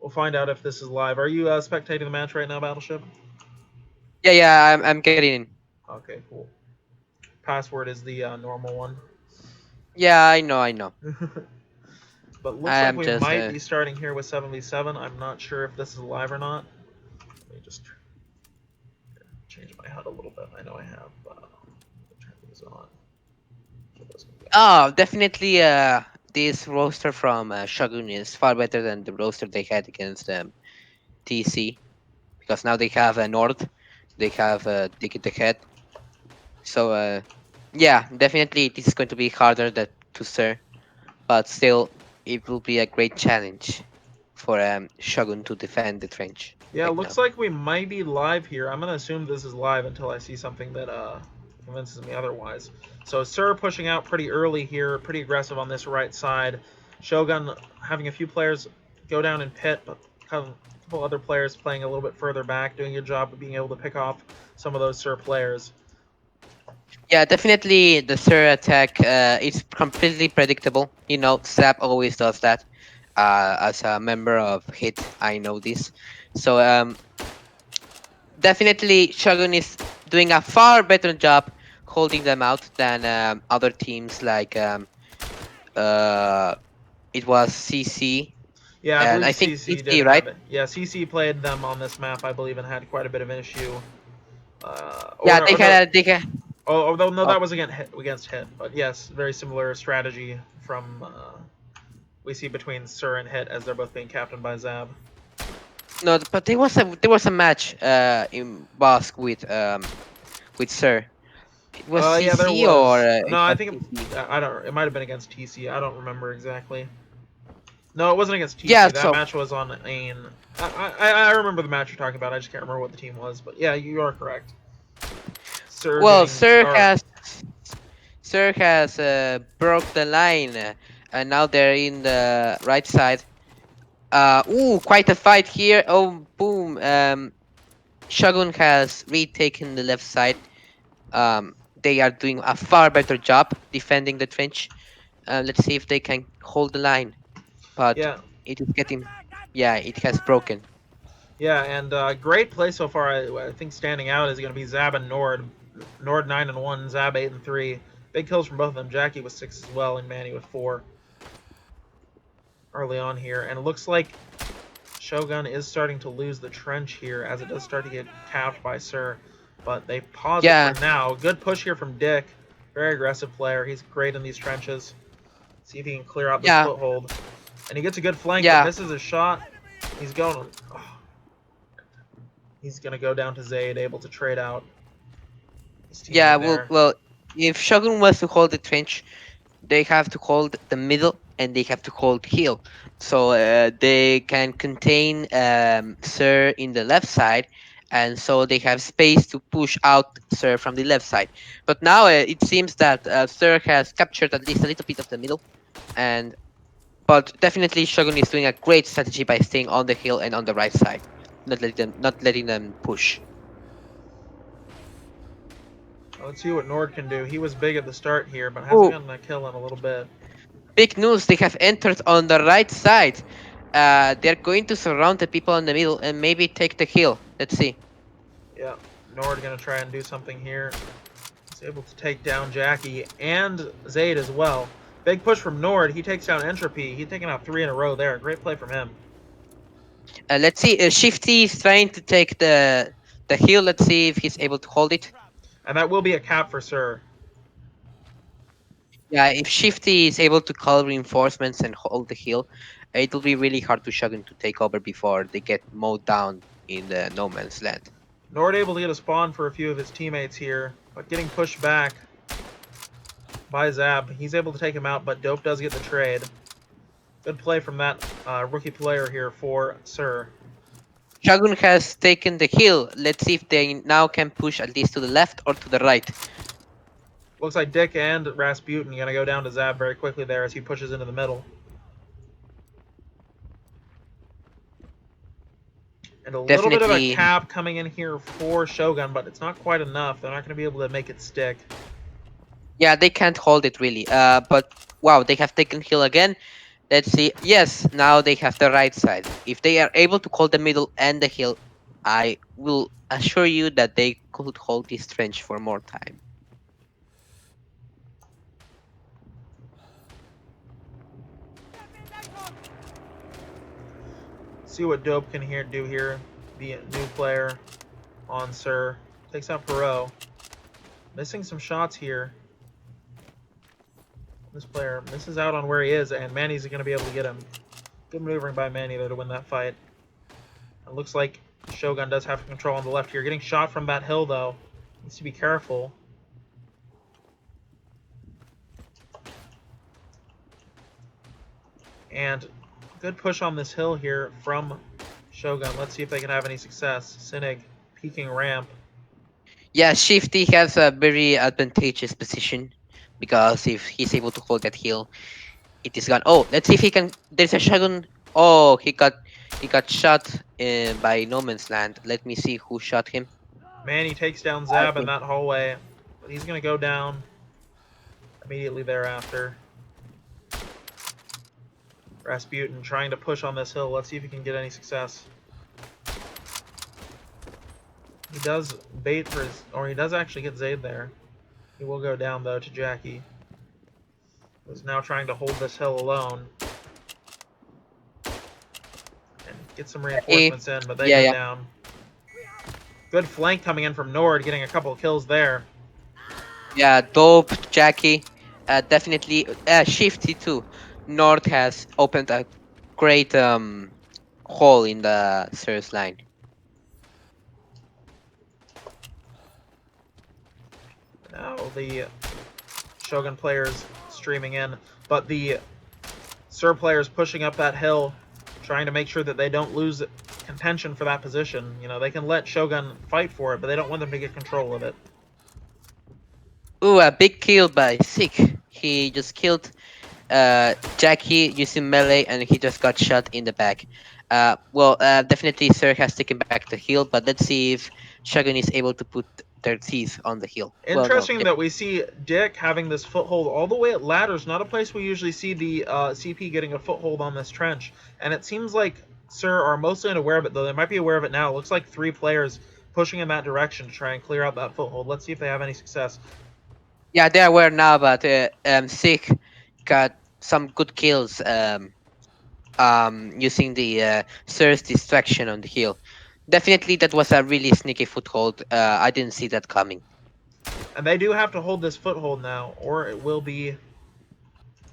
We'll find out if this is live. Are you spectating the match right now, Battleship? Yeah, I'm getting in. Okay, cool. Password is the normal one. Yeah, I know. But looks I like am we just might be starting here with 7v7. I'm not sure if this is live or not. Let me just change my HUD a little bit. I know I have turn these on. Oh, definitely. This roster from Shogun is far better than the roster they had against TC, because now they have a Nord, they have Dig the Head. So yeah, definitely this is going to be harder to SiR, but still it will be a great challenge for Shogun to defend the trench Yeah, right now. looks like we might be live here. I'm gonna assume this is live until I see something that convinces me otherwise. So SiR pushing out pretty early here, pretty aggressive on this right side. Shogun having a few players go down in pit, but a couple other players playing a little bit further back, doing a good job of being able to pick off some of those SiR players. Yeah, definitely the SiR attack is completely predictable. You know, Zap always does that. As a member of Hit, I know this. So definitely Shogun is doing a far better job holding them out than other teams like uh, it was CC, Yeah, I and believe I think CC did TC, right? have it. Yeah, CC played them on this map, I believe, and had quite a bit of an issue. Yeah, Or no, they had. although no, Oh, that was against Hit, but yes, very similar strategy from we see between SiR and Hit as they're both being captained by Zab. no, but there was a match in Basque with SiR. It was Yeah, there CC or was. it No, I was think TC. I don't. It might have been against TC. I don't remember exactly. No, it wasn't against Yeah, TC. That so match was on AIM. I remember the match you're talking about. I just can't remember what the team was. But yeah, you are correct. SiR well, doing SiR or has broke the line, and now they're in the right side. Ooh, quite a fight here. Oh, boom. Shogun has retaken the left side. They are doing a far better job defending the trench. Let's see if they can hold the line. But yeah. it is getting, yeah, it has broken. Yeah, and great play so far. I think standing out is going to be Zab and Nord. Nord 9-1, Zab 8-3. Big kills from both of them. Jackie with 6 as well, and Manny with 4 early on here. And it looks like Shogun is starting to lose the trench here as it does start to get capped by SiR. But they pause it for Yeah, now. Good push here from Dick. Very aggressive player. He's great in these trenches. See if he can clear out this yeah, foothold. And he gets a good flank, but yeah, misses his shot. He's going. Oh, he's going to go down to Zayd, able to trade out his yeah. teammate Well, there. well, if Shogun was to hold the trench, they have to hold the middle and they have to hold hill, so they can contain SiR in the left side, and so they have space to push out SiR from the left side. But now it seems that SiR has captured at least a little bit of the middle, and but definitely Shogun is doing a great strategy by staying on the hill and on the right side, not letting them push. Let's see what Nord can do. He was big at the start here, but hasn't Oh, gotten a kill in a little bit. big news! They have entered on the right side. They're going to surround the people in the middle and maybe take the hill. Let's see. Yeah, Nord gonna try and do something here. He's able to take down Jackie and Zayd as well. Big push from Nord. He takes down Entropy. He's taking out 3 in a row there. Great play from him. Let's see. Shifty is trying to take the hill. Let's see if he's able to hold it. And that will be a cap for SiR. Yeah, if Shifty is able to call reinforcements and hold the hill, it will be really hard to Shogun to take over before they get mowed down in the no man's land. Nord able to get a spawn for a few of his teammates here, but getting pushed back by Zab. He's able to take him out, but Dope does get the trade. Good play from that rookie player here for SiR. Shogun has taken the hill. Let's see if they now can push at least to the left or to the right. Looks like Dick and Rasputin gonna go down to Zab very quickly there as he pushes into the middle. And a little bit of a Definitely. cap coming in here for Shogun, but it's not quite enough. They're not going to be able to make it stick. Yeah, they can't hold it really. But wow, they have taken hill again. Let's see. Yes, now they have the right side. If they are able to hold the middle and the hill, I will assure you that they could hold this trench for more time. See what Dope can do here. The new player on SiR. Takes out Perot. Missing some shots here. This player misses out on where he is, and Manny's going to be able to get him. Good maneuvering by Manny there to win that fight. It looks like Shogun does have control on the left here. Getting shot from that hill, though. Needs to be careful. And good push on this hill here from Shogun. Let's see if they can have any success. Sinig peeking ramp. Yeah, Shifty has a very advantageous position because if he's able to hold that hill, it is gone. Oh, let's see if he can. There's a Shogun. Oh, he got shot by No Man's Land. Let me see who shot him. Manny takes down I Zab in think. that hallway. But he's going to go down immediately thereafter. Rasputin trying to push on this hill. Let's see if he can get any success. He does bait for his, or he does actually get Zayd there. He will go down though to Jackie, who's now trying to hold this hill alone and get some reinforcements in, but they Yeah, go yeah. down. Good flank coming in from Nord, getting a couple of kills there. Yeah, Dope, Jackie, definitely Shifty too. North has opened a great hole in the Sir's line. Now the Shogun players streaming in, but the SiR players pushing up that hill, trying to make sure that they don't lose contention for that position. You know, they can let Shogun fight for it, but they don't want them to get control of it. Ooh, a big kill by Sick. He just killed Jackie using melee, and he just got shot in the back. Definitely Sir has taken back the hill, but let's see if Shogun is able to put their teeth on the hill. Well, no, Interesting that we see Dick having this foothold all the way at ladders, not a place we usually see the CP getting a foothold on this trench. And it seems like SiR are mostly unaware of it, though they might be aware of it now. It looks like 3 players pushing in that direction to try and clear out that foothold. Let's see if they have any success. yeah, they're aware now, but Sick got some good kills using the Sir's distraction on the hill. Definitely, that was a really sneaky foothold. I didn't see that coming. And they do have to hold this foothold now, or it will be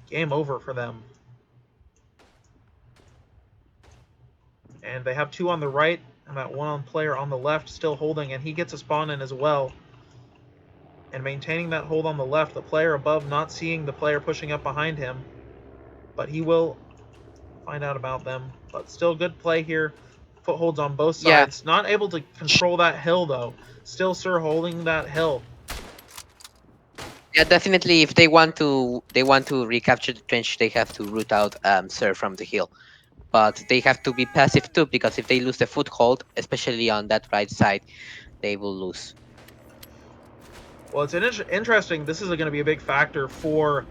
game over for them. And they have 2 on the right, and that 1 on player on the left still holding, and he gets a spawn in as well. And maintaining that hold on the left, the player above not seeing the player pushing up behind him, but he will find out about them. But still good play here. Footholds on both Yeah, sides. Not able to control that hill though. Still SiR holding that hill. yeah, definitely. If they want to recapture the trench, they have to root out Sir from the hill. But they have to be passive too, because if they lose the foothold, especially on that right side, they will lose. Well, it's interesting. This is going to be a big factor for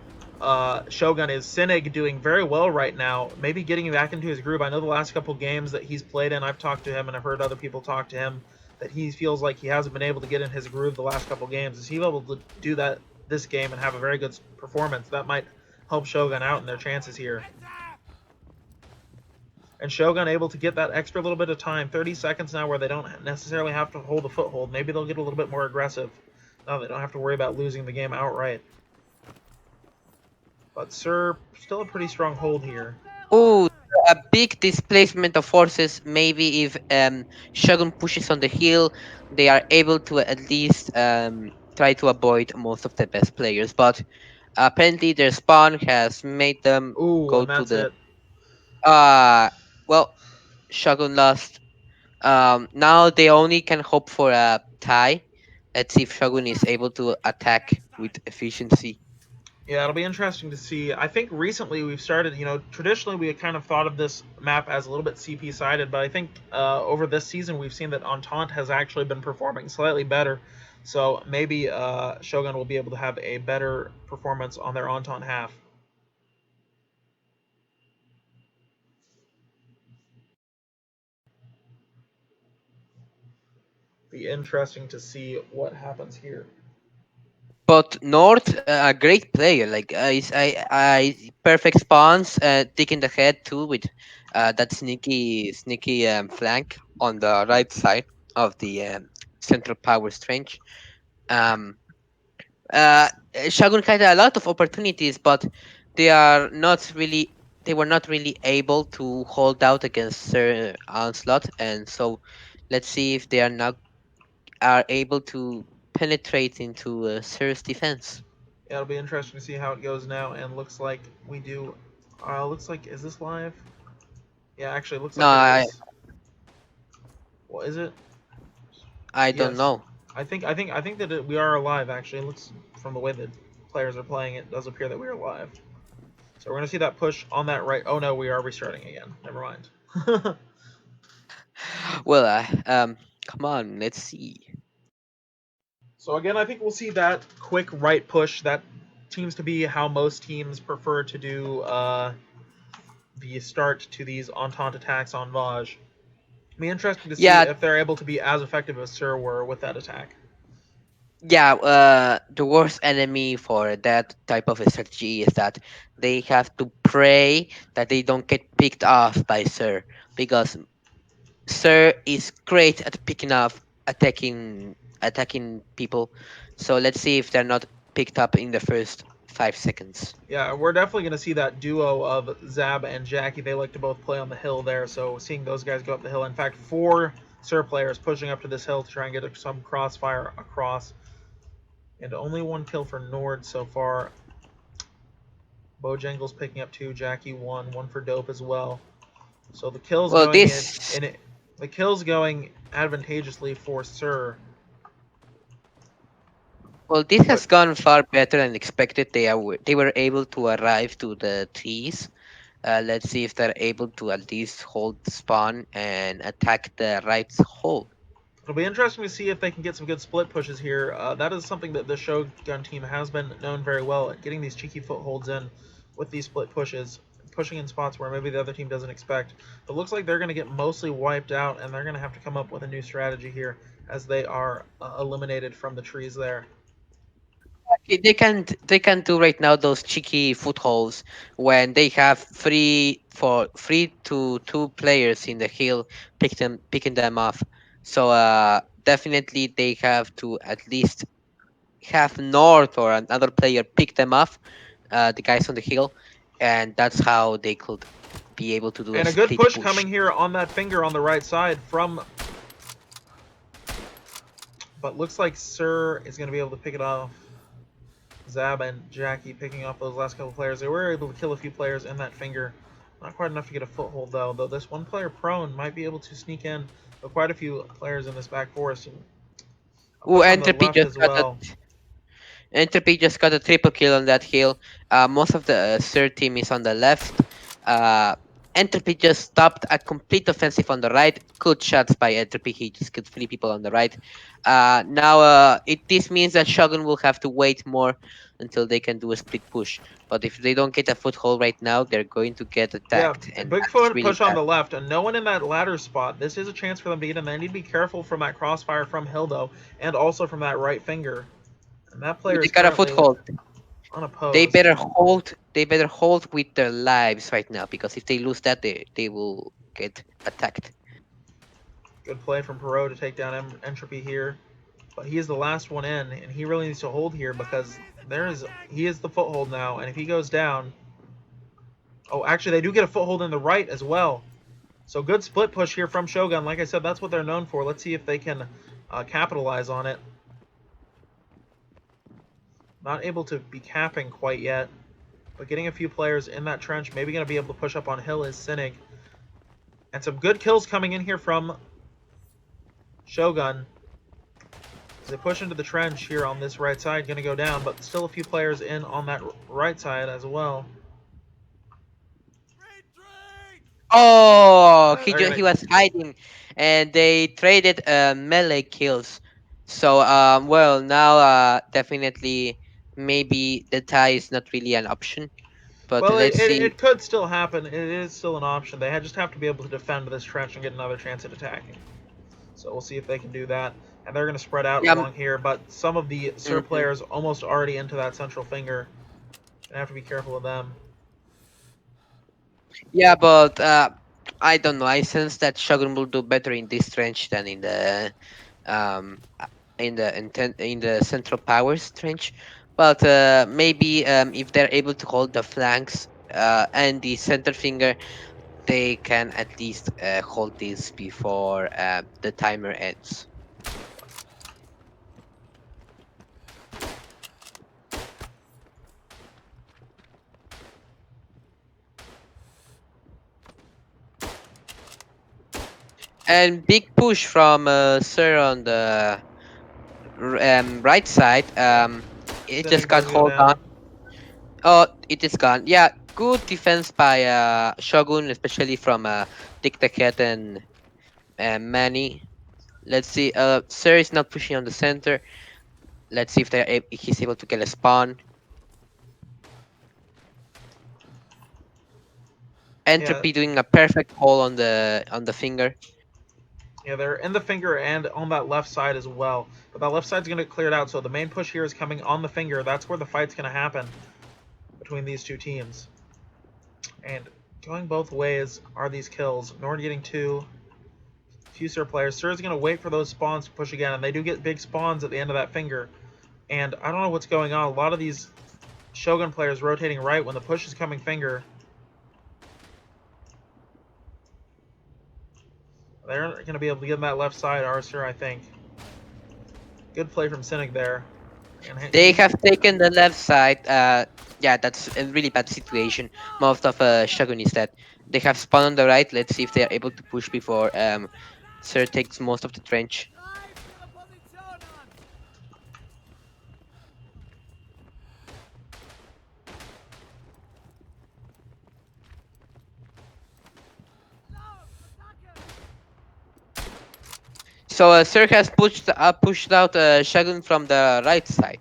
Shogun. Is Sinig doing very well right now? Maybe getting back into his groove. I know the last couple games that he's played in, I've talked to him and I've heard other people talk to him that he feels like he hasn't been able to get in his groove the last couple games. Is he able to do that this game and have a very good performance? That might help Shogun out in their chances here. And Shogun able to get that extra little bit of time, 30 seconds now, where they don't necessarily have to hold a foothold. Maybe they'll get a little bit more aggressive. No, they don't have to worry about losing the game outright. But SiR, still a pretty strong hold here. Oh, a big displacement of forces. Maybe if Shogun pushes on the hill, they are able to at least try to avoid most of the best players. But apparently, their spawn has made them Ooh, go and to that's the. it. Well, Shogun lost. Now they only can hope for a tie. Let's see if Shogun is able to attack with efficiency. Yeah, it'll be interesting to see. I think recently we've started, traditionally we had kind of thought of this map as a little bit CP sided, but I think over this season we've seen that Entente has actually been performing slightly better. So maybe Shogun will be able to have a better performance on their Entente half. Be interesting to see what happens here. But North, a great player. Like perfect spawns, taking the head too with that sneaky flank on the right side of the central power strange. Um, uh, Shogun had a lot of opportunities, but they are not really. They were not really able to hold out against Sir Onslaught, and so let's see if they are able to penetrate into Sir's defense. Yeah, it'll be interesting to see how it goes now. And looks like we do. Looks like is this live? Yeah, actually, it looks No, like it is. Well, is it? I don't Yes. know. I think that we are live. Actually, it looks from the way that players are playing, it does appear that we are live. So we're gonna see that push on that right. Oh no, we are restarting again. Never mind. Well, come on, let's see. So again, I think we'll see that quick right push. That seems to be how most teams prefer to do the start to these Entente attacks on Vaj. Be interesting to see Yeah, if they're able to be as effective as SiR were with that attack. yeah. The worst enemy for that type of a strategy is that they have to pray that they don't get picked off by Sir, because Sir is great at picking off attacking people. So let's see if they're not picked up in the first 5 seconds. Yeah, we're definitely going to see that duo of Zab and Jackie. They like to both play on the hill there, so seeing those guys go up the hill. In fact, four SiR players pushing up to this hill to try and get some crossfire across. And only one kill for Nord so far. Bojangles picking up two, Jackie one for Dope as well. So the kills Well, going this in it, the kills going advantageously for SiR. Well, this But has gone far better than expected. They were able to arrive to the trees. Let's see if they're able to at least hold the spawn and attack the right hole. it'll be interesting to see if they can get some good split pushes here. That is something that the Shogun team has been known very well at, getting these cheeky footholds in with these split pushes, pushing in spots where maybe the other team doesn't expect. But it looks like they're going to get mostly wiped out, and they're going to have to come up with a new strategy here as they are eliminated from the trees there. They can do right now those cheeky footholds when they have three to two players in the hill picking them off. So definitely they have to at least have North or another player pick them off, the guys on the hill, and that's how they could be able to do a And a good split push push. coming here on that finger on the right side from, but looks like SiR is going to be able to pick it off. Zab and Jackie picking off those last couple players. They were able to kill a few players in that finger. Not quite enough to get a foothold though this one player prone might be able to sneak in. But quite a few players in this back forest. And a Ooh, push on the left as well. Entropy just got a triple kill on that hill. Most of the third team is on the left. Uh, Entropy just stopped a complete offensive on the right. Good shots by Entropy. He just killed three people on the right. Now, this means that Shogun will have to wait more until they can do a split push. But if they don't get a foothold right now, they're going to get Yeah, attacked, and big that's really push on bad. the left, and no one in that ladder spot. This is a chance for them to get in. They need to be careful from that crossfire from Hildo, and also from that right finger. And that player They is got a currently foothold. They unopposed. better hold. They better hold with their lives right now, because if they lose that, they will get attacked. Good play from Perot to take down Entropy here. But he is the last one in, and he really needs to hold here because he is the foothold now, and if he goes down, oh, actually they do get a foothold in the right as well. So good split push here from Shogun. Like I said, that's what they're known for. Let's see if they can capitalize on it. Not able to be capping quite yet, but getting a few players in that trench, maybe going to be able to push up on hill is Sinig. And some good kills coming in here from Shogun. As they push into the trench here on this right side, going to go down, but still a few players in on that right side as well. Oh, They're he gonna, was hiding, and they traded melee kills. So well, now definitely maybe the tie is not really an option. But well, let's see. it could still happen. It is still an option. They just have to be able to defend this trench and get another chance at attacking. So we'll see if they can do that. And they're going to spread out Yeah, along here, but some of the SiR mhm. players almost already into that central finger. Gonna have to be careful of them. Yeah, but I don't know. I sense that Shogun will do better in this trench than um in the central powers trench. But maybe if they're able to hold the flanks and the center finger, they can at least hold this before the timer ends. And big push from Sir on the right side. It just Sinning got does go hold on. down. Oh, it is gone. Yeah, good defense by Shogun, especially from Dick the Cat and Manny. Let's see. Sir is not pushing on the center. Let's see if he's able to get a spawn. Yeah, Entropy doing a perfect hole on the finger. yeah, they're in the finger and on that left side as well. But that left side's gonna get cleared out, so the main push here is coming on the finger. That's where the fight's gonna happen between these two teams. And going both ways are these kills. Nord getting two. Few SiR players. SiR's gonna wait for those spawns to push again, and they do get big spawns at the end of that finger. And I don't know what's going on. A lot of these Shogun players rotating right when the push is coming finger. They're going to be able to get in that left side, Arcer, I think. Good play from Cynic there. And They he, have taken the left side. Yeah, that's a really bad situation. Most of Shogun is that they have spawn on the right. Let's see if they are able to push before Sir takes most of the trench. So Sir has pushed out Shogun from the right side.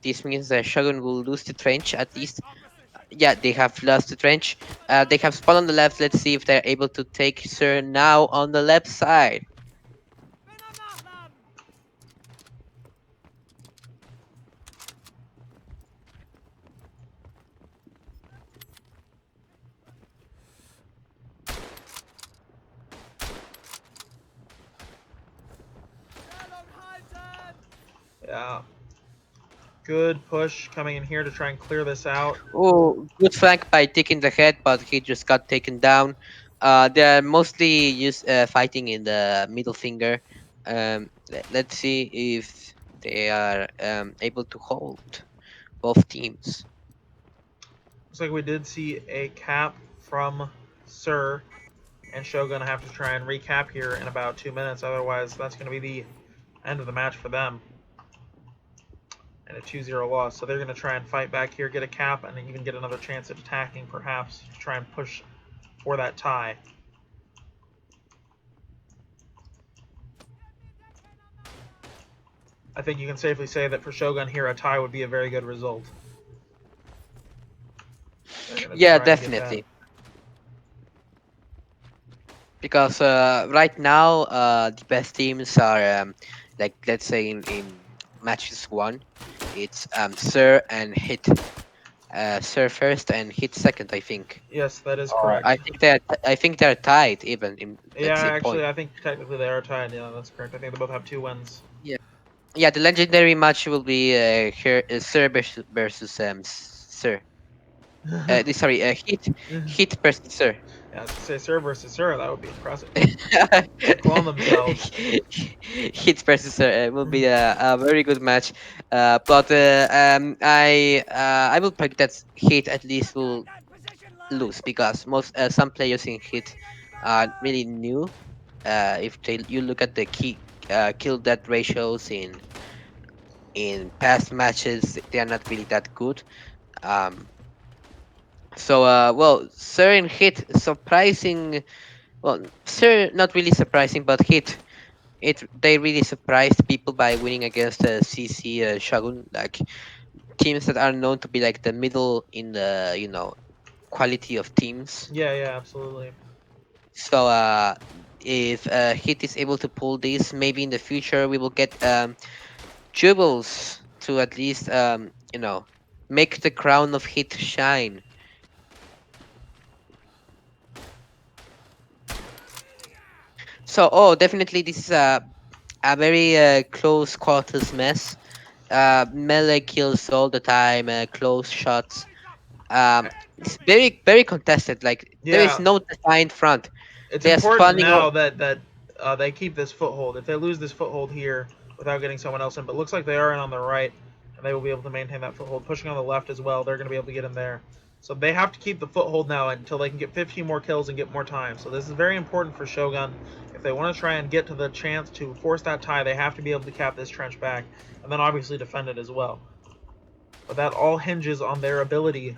This means that Shogun will lose the trench at least. Yeah, they have lost the trench. They have spawn on the left. Let's see if they're able to take Sir now on the left side. yeah, good push coming in here to try and clear this out. Oh, good flank by taking the head, but he just got taken down. They're mostly fighting in the middle finger. Let's see if they are able to hold both teams. Looks like we did see a cap from SiR, and Shogun have to try and recap here in about 2 minutes. Otherwise, that's going to be the end of the match for them. And a 2-0 loss. So they're going to try and fight back here, get a cap, and even get another chance at attacking, perhaps, to try and push for that tie. I think you can safely say that for Shogun here, a tie would be a very good result. They're going to Yeah, try and get that. definitely. Because right now the best teams are like let's say in matches one, it's Sir and Hit. Sir first and Hit second, I think. Yes, that is Or correct. I think they're tied even in Yeah, let's say actually, point. I think technically they are tied. Yeah, that's correct. I think they both have 2 wins. Yeah, yeah. The legendary match will be Sir versus Sir. Sorry, Hit versus Sir. Yeah, I was gonna say SiR versus SiR, that would be impressive. They'll clone themselves. Hits versus will be a very good match. But I will predict that Hit at least will lose because most some players in Hit are really new. If you look at the kill death ratios in past matches, they are not really that good. Um, so well, Sir and Hit surprising. Well, Sir not really surprising, but Hit they really surprised people by winning against CC Shogun, like teams that are known to be like the middle in the quality of teams. Yeah, yeah, absolutely. So if Hit is able to pull this, maybe in the future we will get Jubals to at least make the crown of Hit shine. So definitely this is a very close quarters mess. Melee kills all the time, close shots. It's very contested. Like there is Yeah, no defined front. it's They're important spawning. now that they keep this foothold. If they lose this foothold here without getting someone else in, but it looks like they are in on the right, and they will be able to maintain that foothold. Pushing on the left as well, they're going to be able to get in there. So they have to keep the foothold now until they can get 15 more kills and get more time. So this is very important for Shogun. If they want to try and get to the chance to force that tie, they have to be able to cap this trench back, and then obviously defend it as well. But that all hinges on their ability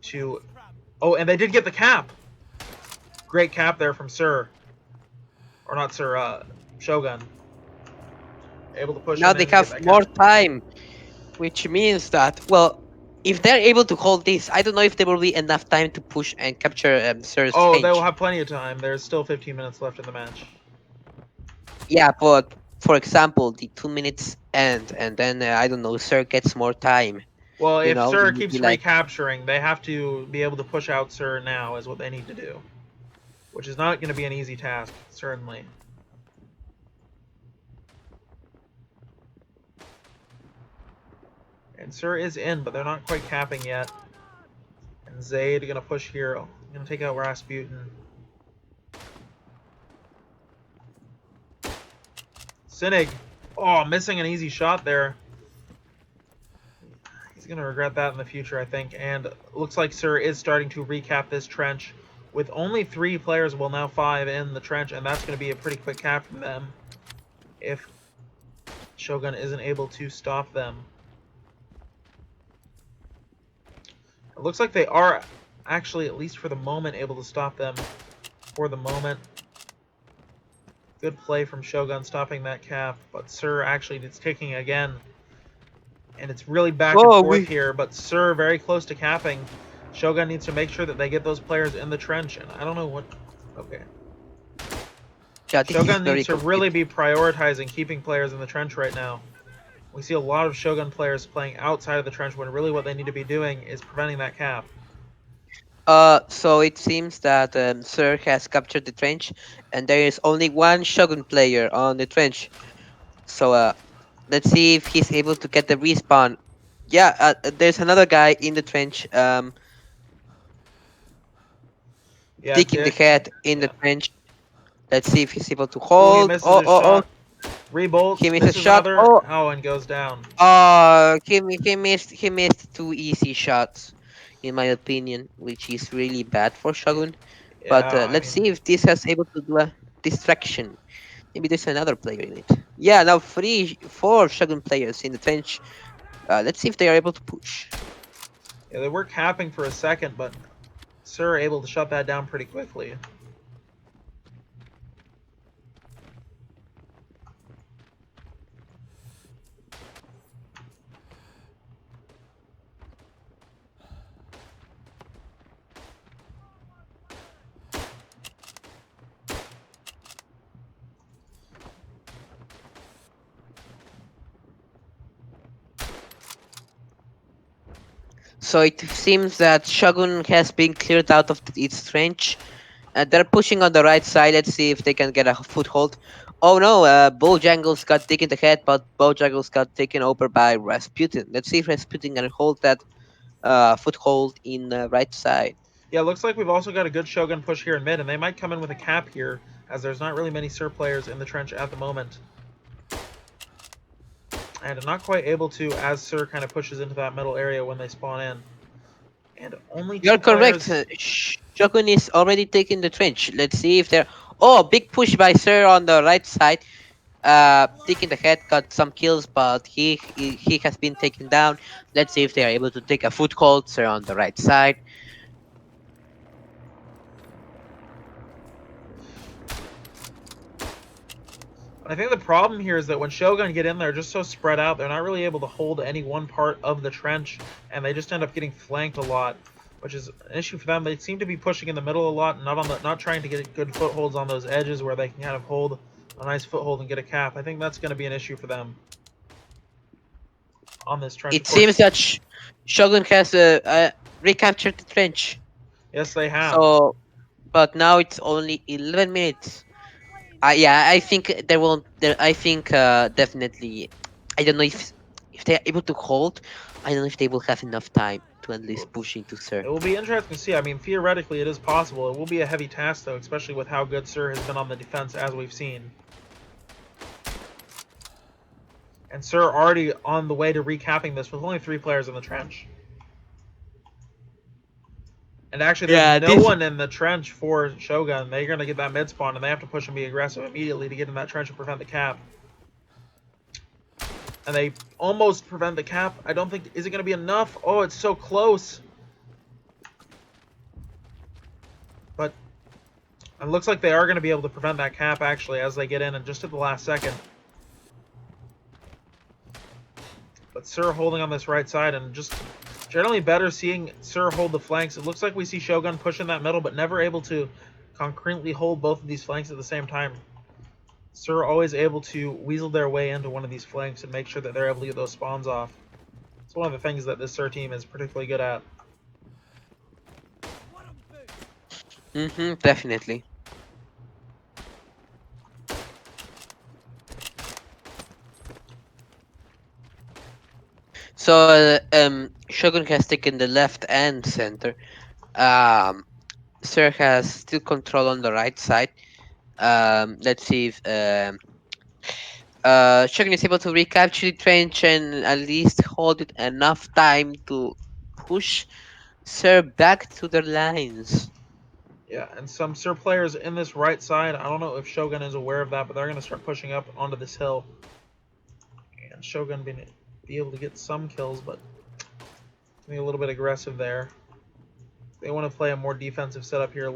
to... Oh, and they did get the cap! Great cap there from SiR. Or not SiR, Shogun. Able to push Now in they and get have that more cap. time, which means that, well, if they're able to hold this, I don't know if there will be enough time to push and capture Sir's Oh, they will trench. have plenty of time. There's still 15 minutes left in the match. Yeah, but for example, the 2 minutes end, and then I don't know, Sir gets more time. Well, if It SiR would be keeps like, recapturing, they have to be able to push out SiR now is what they need to do. Which is not going to be an easy task, certainly. And SiR is in, but they're not quite capping yet. And Zayd going to push here. Going to take out Rasputin. Sinig. Oh, missing an easy shot there. He's going to regret that in the future, I think. And looks like SiR is starting to recap this trench. With only 3 players, well, now 5 in the trench. And that's going to be a pretty quick cap from them. If Shogun isn't able to stop them. It looks like they are actually, at least for the moment, able to stop them. For the moment. Good play from Shogun stopping that cap, but SiR actually it's kicking again. And it's really back and oh, forth we, here, but SiR very close to capping. Shogun needs to make sure that they get those players in the trench, and I don't know what... Okay. yeah, this is Shogun very needs to really confusing. be prioritizing keeping players in the trench right now. We see a lot of Shogun players playing outside of the trench when really what they need to be doing is preventing that cap. So it seems that Sir has captured the trench, and there is only one Shogun player on the trench. So let's see if he's able to get the respawn. Yeah, there's another guy in the trench, Yeah, digging the Dick. head in the Yeah. trench. Let's see if he's able to Oh, he hold. misses his Oh! shot. He Rebolts, missed a misses shot. another. Oh, and goes down. He missed 2 easy shots, in my opinion, which is really bad for Shogun. But Yeah, I let's mean, see if this has able to do a distraction. Maybe there's another player in it. Yeah, now 4 Shogun players in the trench. Let's see if they are able to push. yeah, they were capping for a second, but SiR able to shut that down pretty quickly. So it seems that Shogun has been cleared out of its trench. They're pushing on the right side. Let's see if they can get a foothold. Oh no, Bojangles got taken the head, but Bojangles got taken over by Rasputin. Let's see if Rasputin can hold that foothold in the right side. Yeah, looks like we've also got a good Shogun push here in mid, and they might come in with a cap here, as there's not really many SiR players in the trench at the moment. And not quite able to, as SiR kind of pushes into that middle area when they spawn in. And only You're 2 correct. players... Shogun is already taking the trench. Let's see if they're. Oh, big push by Sir on the right side. Taking the head, got some kills, but he has been taken down. Let's see if they are able to take a foothold. Sir on the right side. I think the problem here is that when Shogun get in there, just so spread out, they're not really able to hold any one part of the trench, and they just end up getting flanked a lot, which is an issue for them. They seem to be pushing in the middle a lot, and not trying to get good footholds on those edges where they can kind of hold a nice foothold and get a cap. I think that's going to be an issue for them on this trench. It Of course, seems that Shogun has recaptured the trench. yes, they have. So, but now it's only 11 minutes. Yeah, I think there won't. There, I think definitely. I don't know if they're able to hold. I don't know if they will have enough time to at least push into Sir. It will be interesting to see. I mean, theoretically, it is possible. It will be a heavy task, though, especially with how good SiR has been on the defense, as we've seen. And SiR already on the way to recapping this with only 3 players in the trench. And actually, Yeah, there's no this. one in the trench for Shogun. They're going to get that mid spawn, and they have to push and be aggressive immediately to get in that trench and prevent the cap. And they almost prevent the cap. I don't think... Is it going to be enough? Oh, it's so close. But it looks like they are going to be able to prevent that cap, actually, as they get in and just at the last second. But SiR holding on this right side, and just generally better seeing SiR hold the flanks. It looks like we see Shogun push in that middle, but never able to concretely hold both of these flanks at the same time. SiR always able to weasel their way into one of these flanks and make sure that they're able to get those spawns off. It's one of the things that this SiR team is particularly good at. Definitely. So, Shogun has taken the left and center. Um, Sir has still control on the right side. Let's see if Shogun is able to recapture the trench and at least hold it enough time to push Sir back to the lines. Yeah, and some SiR players in this right side, I don't know if Shogun is aware of that, but they're going to start pushing up onto this hill. And Shogun be able to get some kills, but be a little bit aggressive there. They want to play a more defensive setup here.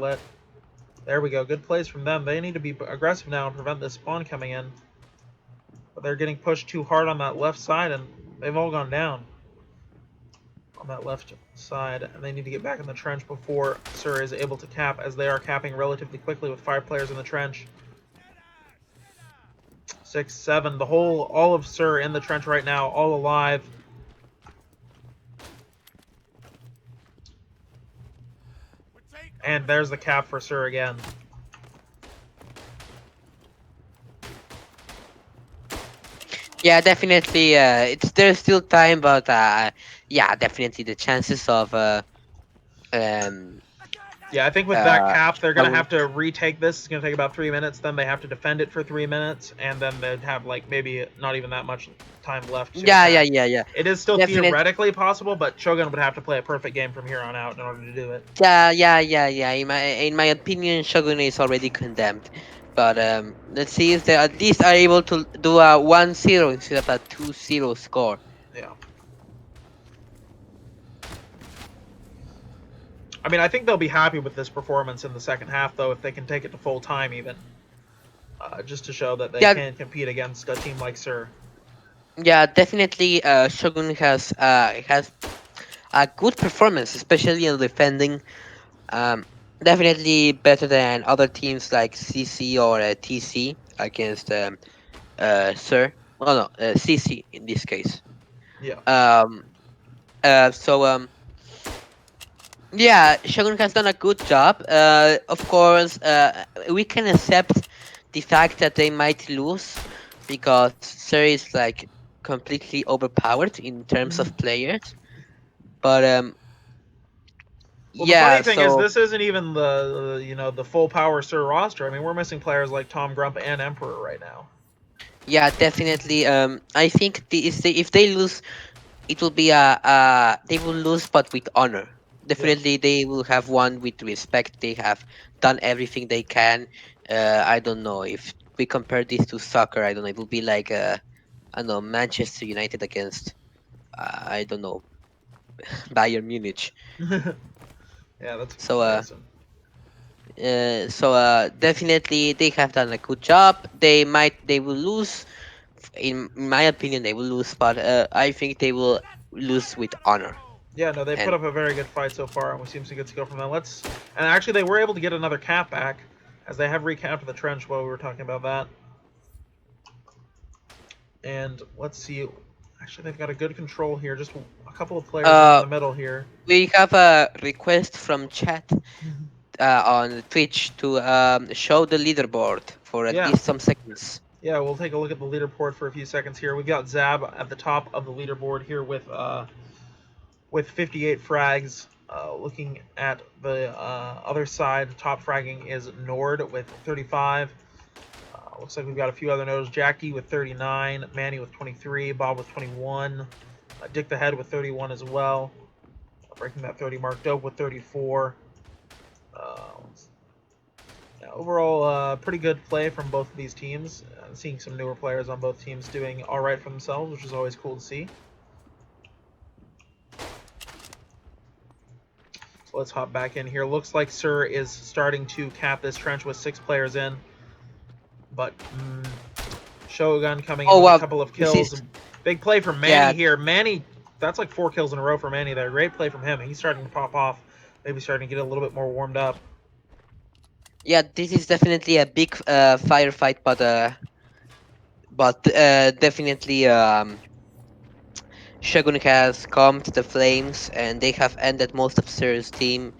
There we go. Good plays from them. They need to be aggressive now and prevent this spawn coming in. But they're getting pushed too hard on that left side, and they've all gone down on that left side. And they need to get back in the trench before SiR is able to cap, as they are capping relatively quickly with 5 players in the trench. 6, 7. All of SiR in the trench right now, all alive. And there's the cap for SiR again. Yeah, definitely. There's still time, but yeah, definitely the chances of um Yeah, I think with that cap, they're going to Shogun. have to retake this. It's going to take about 3 minutes. Then they have to defend it for 3 minutes. And then they'd have, like, maybe not even that much time left to Yeah, yeah, attack. yeah, yeah. It is still Definitely. theoretically possible, but Shogun would have to play a perfect game from here on out in order to do it. Yeah, yeah, yeah, yeah. In my opinion, Shogun is already condemned. But let's see if they at least are able to do a 1-0 instead of a 2-0 score. Yeah. I mean, I think they'll be happy with this performance in the second half, though, if they can take it to full time even. Just to show that they Yeah, can compete against a team like SiR. yeah, definitely. Shogun has a good performance, especially in defending. Um, Definitely better than other teams like CC or TC against Sir. Well, no, CC in this case. Yeah. Um, so yeah, Shogun has done a good job. Of course, we can accept the fact that they might lose because Sir is like completely overpowered in terms of players. But Well, the funny yeah, thing is, so this isn't even the full power SiR roster. I mean, we're missing players like Tom Grump and Emperor right now. yeah, definitely. I think if they lose, it will be a they will lose, but with honor. Yeah. Definitely, they will have won with respect. They have done everything they can. I don't know if we compare this to soccer. I don't know. It will be like I don't know, Manchester United against I don't know, Bayern Munich. Yeah, that's a So comparison. definitely they have done a good job. They will lose. In my opinion, they will lose, but I think they will lose with honor. Yeah, no, they put And up a very good fight so far, and we seem to get to go from them. And actually, they were able to get another cap back, as they have recapped the trench while we were talking about that. And let's see. Actually, they've got a good control here. Just a couple of players in uh, the middle here. we have a request from chat on Twitch to show the leaderboard for at Yeah, least some seconds. yeah. We'll take a look at the leaderboard for a few seconds here. We've got Zab at the top of the leaderboard here with 58 frags. Looking at the other side, top fragging is Nord with 35. Looks like we've got a few other nodes. Jackie with 39, Manny with 23, Bob with 21, Dick the Head with 31 as well, breaking that 30 mark. Dope with 34. Yeah, overall, pretty good play from both of these teams. Seeing some newer players on both teams doing all right for themselves, which is always cool to see. So let's hop back in here. Looks like SiR is starting to cap this trench with 6 players in, but Shogun coming in Oh with a wow, couple of this kills. is Big play from Manny yeah here. Manny, that's like 4 kills in a row for Manny there. Great play from him. He's starting to pop off. Maybe starting to get a little bit more warmed up. yeah. This is definitely a big firefight, but definitely Shogun has come to the flames, and they have ended most of SiR's team.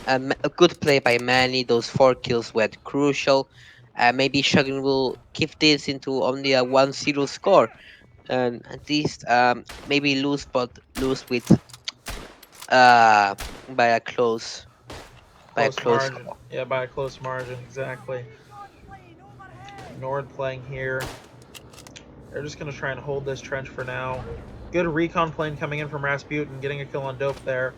A good play by Manny. Those 4 kills were crucial. Maybe Shogun will keep this into only a 1-0 score, and at least maybe lose, but lose with uh by a close Close margin. score. Yeah, by a close margin, exactly. Nord playing here. They're just going to try and hold this trench for now. Good recon plane coming in from Rasputin, getting a kill on Dope there.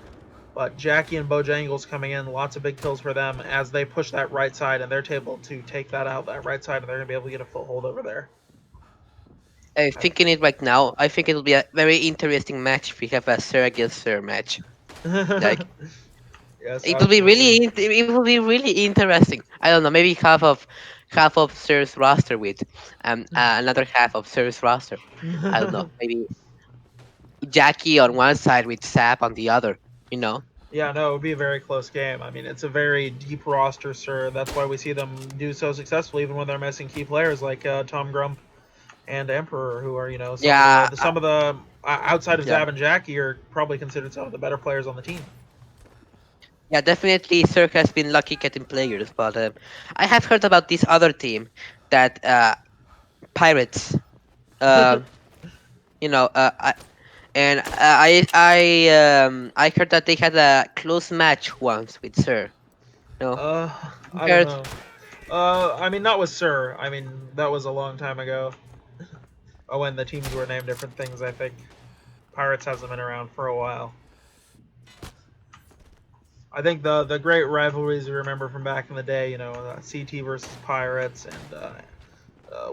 But Jackie and Bojangles coming in, lots of big kills for them as they push that right side, and they're able to take that out, that right side, and they're going to be able to get a foothold over there. I'm thinking it right now. I think it'll be a very interesting match if we have a SiR against SiR match. Like Yes, it will be absolutely. it will be really interesting. I don't know, maybe half of SiR's roster with another half of SiR's roster. I don't know, maybe Jackie on one side with Sap on the other. You know. Yeah, no, it would be a very close game. I mean, it's a very deep roster, sir. That's why we see them do so successfully, even when they're missing key players like Tom Grump and Emperor, who are some of Yeah, the outside of yeah, Zab and Jackie are probably considered some of the better players on the team. yeah. Definitely, SiR has been lucky getting players, but I have heard about this other team that Pirates. Um, you know, and I heard that they had a close match once with SiR. No, uh, I don't heard. know. I mean, not with Sir. I mean, that was a long time ago. When the teams were named different things, I think. Pirates hasn't been around for a while. I think the great rivalries you remember from back in the day, CT versus Pirates and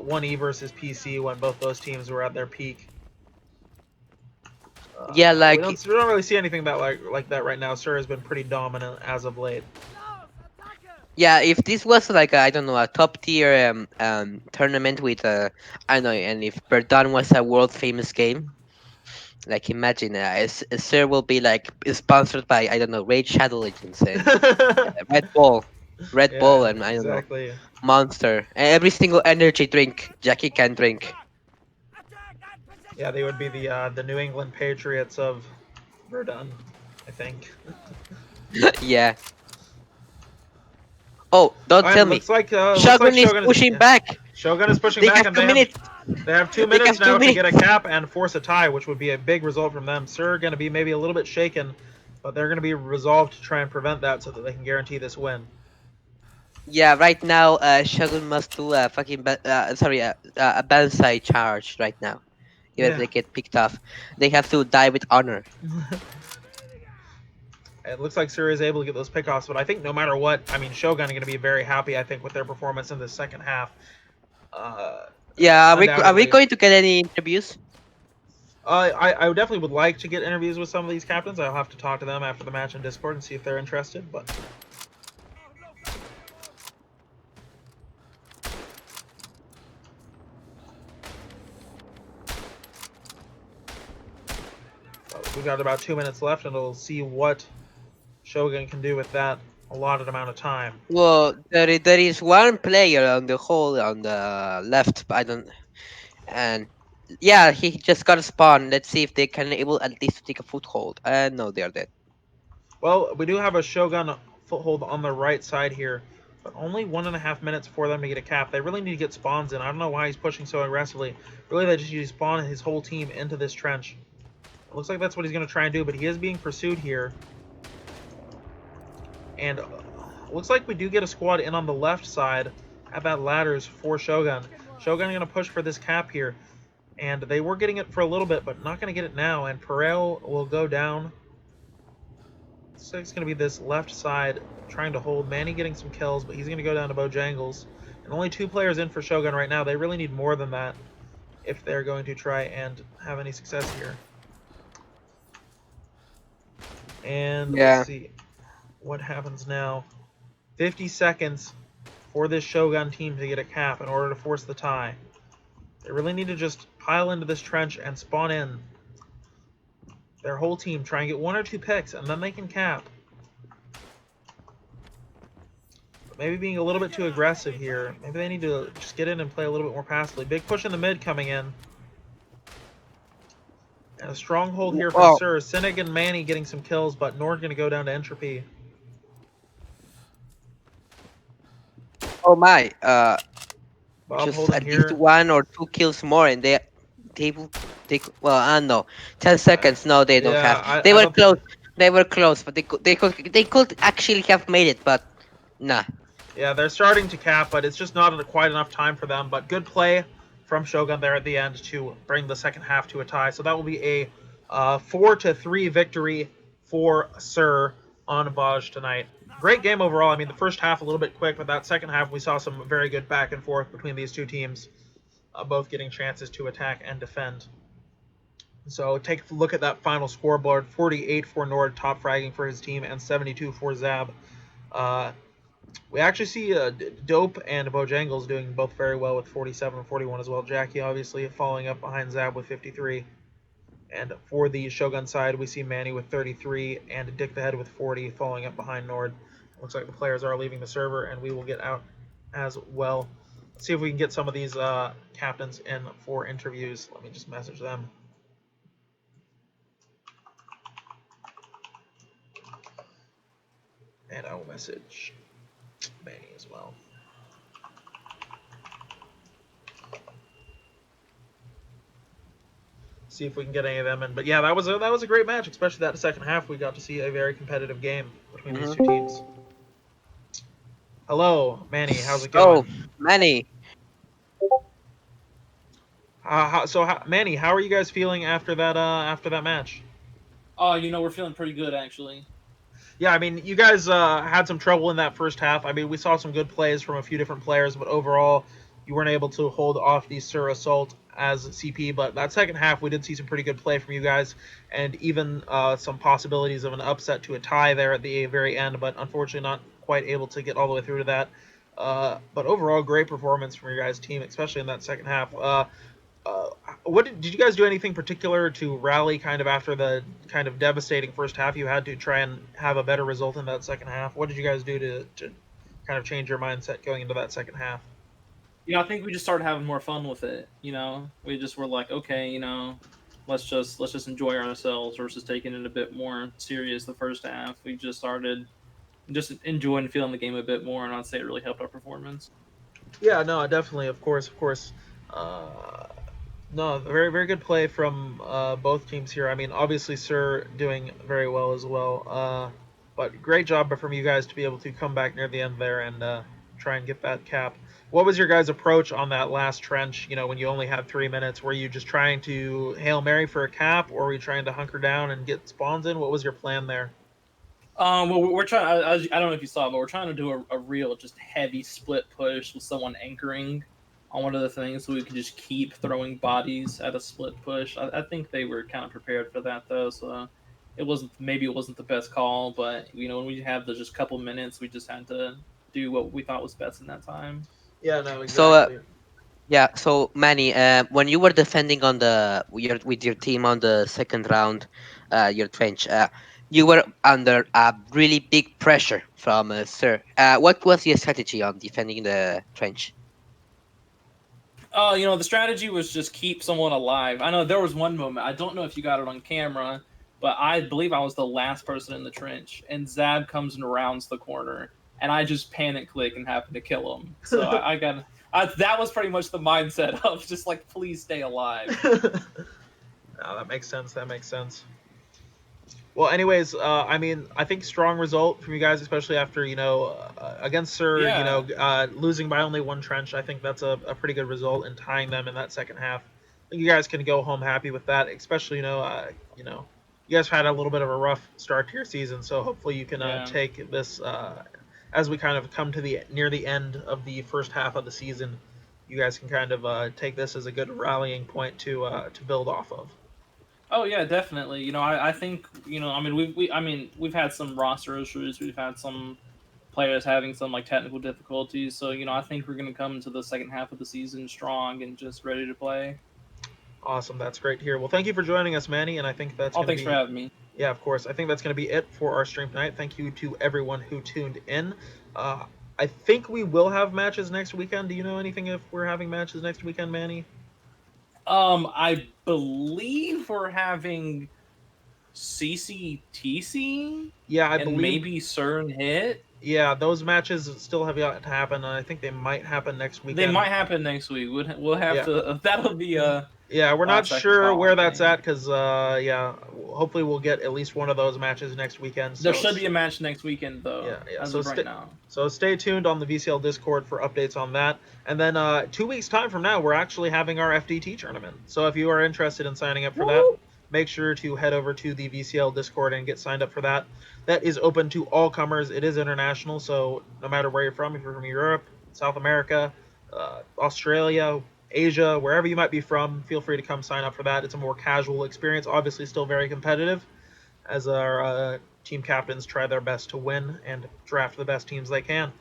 1E versus PC when both those teams were at their peak. Yeah, We don't really see anything that like that right now. Sir has been pretty dominant as of late. yeah. If this was like I don't know, a top tier tournament with I don't know, and if Verdun was a world famous game, like imagine SiR will be like sponsored by I don't know, Raid Shadow Legends and Red Bull, Red Bull, Yeah, and I don't know, exactly. Monster, and every single energy drink Jackie can drink. Yeah, they would be the New England Patriots of Verdun, I think. Yeah. Oh, don't tell And me. looks like Shogun is Shogun is pushing back. Shogun is pushing They back, have and 2 minutes. they have two They minutes have two now to get a minutes. cap and force a tie, which would be a big result from them. Sir going to be maybe a little bit shaken, but they're going to be resolved to try and prevent that so that they can guarantee this win. Yeah, right now, Shogun must do a fucking sorry, a banzai charge right now. Even if Yeah. they get picked off, they have to die with honor. It looks like Sir is able to get those pickoffs, but I think no matter what, I mean, Shogun are going to be very happy, I think, with their performance in the second half. Uh, Yeah, are we Undoubtedly. going to get any interviews? I definitely would like to get interviews with some of these captains. I'll have to talk to them after the match in Discord and see if they're interested. But we've got about 2 minutes left, and we'll see what Shogun can do with that allotted amount of time. Well, there is one player on the whole on the left, but I don't. And yeah, he just got a spawn. Let's see if they can able at least to take a foothold. No, they are dead. Well, we do have a Shogun foothold on the right side here, but only 1.5 minutes for them to get a cap. They really need to get spawns in. I don't know why he's pushing so aggressively. Really, they just need to spawn his whole team into this trench. It looks like that's what he's going to try and do, but he is being pursued here. And looks like we do get a squad in on the left side at that ladders for Shogun. Shogun going to push for this cap here. And they were getting it for a little bit, but not going to get it now. And Perel will go down. So it's going to be this left side trying to hold. Manny getting some kills, but he's going to go down to Bojangles. And only 2 players in for Shogun right now. They really need more than that if they're going to try and have any success here. And Yeah. let's see what happens now. 50 seconds for this Shogun team to get a cap in order to force the tie. They really need to just pile into this trench and spawn in their whole team, try and get 1 or 2 picks, and then they can cap. But maybe being a little bit too aggressive here. Maybe they need to just get in and play a little bit more passively. Big push in the mid coming in. And a stronghold here from SiR. Sinig and Manny getting some kills, but Nord going to go down to Entropy. Oh my! Bob Just holding at least here. 1 or 2 kills more, and they will take. Well, I don't know. 10 seconds. No, they don't Yeah, have. They I were don't close. think. They were close, but they could actually have made it, but nah. Yeah, they're starting to cap, but it's just not quite enough time for them. But good play from Shogun there at the end to bring the second half to a tie. So that will be a 4-3 victory for SiR on Baj tonight. Great game overall. I mean, the first half a little bit quick, but that second half we saw some very good back and forth between these two teams, both getting chances to attack and defend. So take a look at that final scoreboard. 48 for Nord, top fragging for his team, and 72 for Zab. We actually see Dope and Bojangles doing both very well with 47 and 41 as well. Jackie obviously following up behind Zab with 53. And for the Shogun side, we see Manny with 33 and Dick the Head with 40 following up behind Nord. Looks like the players are leaving the server, and we will get out as well. Let's see if we can get some of these captains in for interviews. Let me just message them. And I will message Manny as well. See if we can get any of them in. But yeah, that was a great match, especially that second half. We got to see a very competitive game between these two teams. Hello, Manny. How's it going? Oh, Manny. Manny, how are you guys feeling after that match? Oh, we're feeling pretty good actually. Yeah, I mean, you guys had some trouble in that first half. I mean, we saw some good plays from a few different players, but overall, you weren't able to hold off the SiR assault as CP. But that second half, we did see some pretty good play from you guys, and even some possibilities of an upset to a tie there at the very end. But unfortunately, not quite able to get all the way through to that. But overall, great performance from your guys' team, especially in that second half. What did you guys do anything particular to rally kind of after the kind of devastating first half you had to try and have a better result in that second half? What did you guys do to kind of change your mindset going into that second half? I think we just started having more fun with it. We just were like, okay, let's just enjoy ourselves versus taking it a bit more serious the first half. We just started just enjoying feeling the game a bit more, and I'd say it really helped our performance. Yeah, no, definitely, of course. No, very, very good play from both teams here. I mean, obviously, SiR doing very well as well. But great job from you guys to be able to come back near the end there and try and get that cap. What was your guys' approach on that last trench, when you only had 3 minutes? Were you just trying to Hail Mary for a cap, or were you trying to hunker down and get spawns in? What was your plan there? Well, we're trying. I don't know if you saw, but we're trying to do a real just heavy split push with someone anchoring on one of the things, so we could just keep throwing bodies at a split push. I think they were kind of prepared for that though, so it wasn't the best call, but when we have the just couple minutes, we just had to do what we thought was best in that time. Yeah, no, So exactly. Yeah, so Manny, when you were defending on with your team on the second round, your trench, you were under a really big pressure from Sir. What was your strategy on defending the trench? The strategy was just keep someone alive. I know there was one moment. I don't know if you got it on camera, but I believe I was the last person in the trench, and Zab comes and rounds the corner, and I just panic click and happen to kill him. So I got. That was pretty much the mindset of just like, please stay alive. No, that makes sense. That makes sense. Well, anyways, I mean, I think strong result from you guys, especially after against Sir, Yeah. losing by only one trench. I think that's a pretty good result in tying them in that second half. I think you guys can go home happy with that, especially you guys had a little bit of a rough start to your season, so hopefully you can Yeah. take this as we kind of come to the near the end of the first half of the season. You guys can kind of take this as a good rallying point to build off of. Oh yeah, definitely. I think I mean we've had some roster issues. We've had some players having some like technical difficulties. So I think we're gonna come into the second half of the season strong and just ready to play. Awesome, that's great to hear. Well, thank you for joining us, Manny, and I think that's Oh, going to thanks for be, having me. yeah, of course. I think that's going to be it for our stream tonight. Thank you to everyone who tuned in. Uh, I think we will have matches next weekend. Do you know anything if we're having matches next weekend, Manny? I believe we're having CCTC Yeah, I and believe. maybe CERN hit. Yeah, those matches still have yet to happen, and I think they might happen next They weekend. might happen next week. We'll have Yeah. to. That'll be Yeah, we're not second sure call, where I that's think. at because, yeah, hopefully we'll get at least one of those matches next weekend. There So should be a match next weekend though, yeah. as So of right now. stay tuned on the VCL Discord for updates on that. And then 2 weeks time from now, we're actually having our FDT tournament. So if you are interested in signing up for that, Woo! make sure to head over to the VCL Discord and get signed up for that. That is open to all comers. It is international, so no matter where you're from, if you're from Europe, South America, Australia, Asia, wherever you might be from, feel free to come sign up for that. It's a more casual experience, obviously still very competitive, as our team captains try their best to win and draft the best teams they can.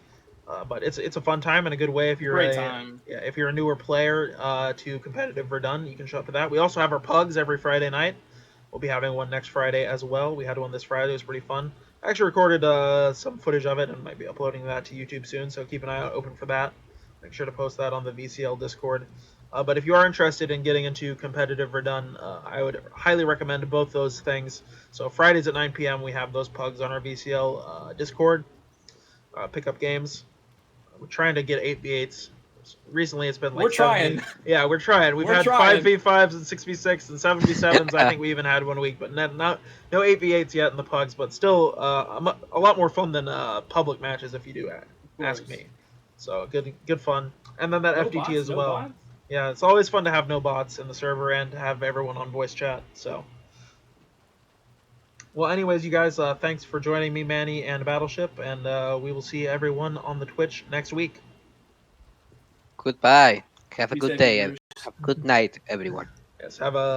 But it's a fun time and a good way if you're Great a time. yeah, if you're a newer player to competitive Verdun, you can show up for that. We also have our pugs every Friday night. We'll be having one next Friday as well. We had one this Friday. It was pretty fun. I actually recorded some footage of it and might be uploading that to YouTube soon, so keep an eye out open for that. Make sure to post that on the VCL Discord. But if you are interested in getting into competitive Verdun, I would highly recommend both those things. So Fridays at 9 p.m. we have those pugs on our VCL Discord. Pick up games. We're trying to get 8v8s. Recently, it's been like We're 7v. trying. Yeah, we're trying. We've We're had trying. 5v5s and 6v6 and 7v7s. I think we even had one week, but no 8v8s yet in the pugs. But still, a lot more fun than public matches if you do ask me. So good fun. And then that No FDT bots, as no well. bots. Yeah, it's always fun to have no bots in the server and to have everyone on voice chat. So, well, anyways, you guys, thanks for joining me, Manny and Battleship, and we will see everyone on the Twitch next week. Goodbye. Have a Be good safe, day. gamers. Have a good night, everyone. Yes, have a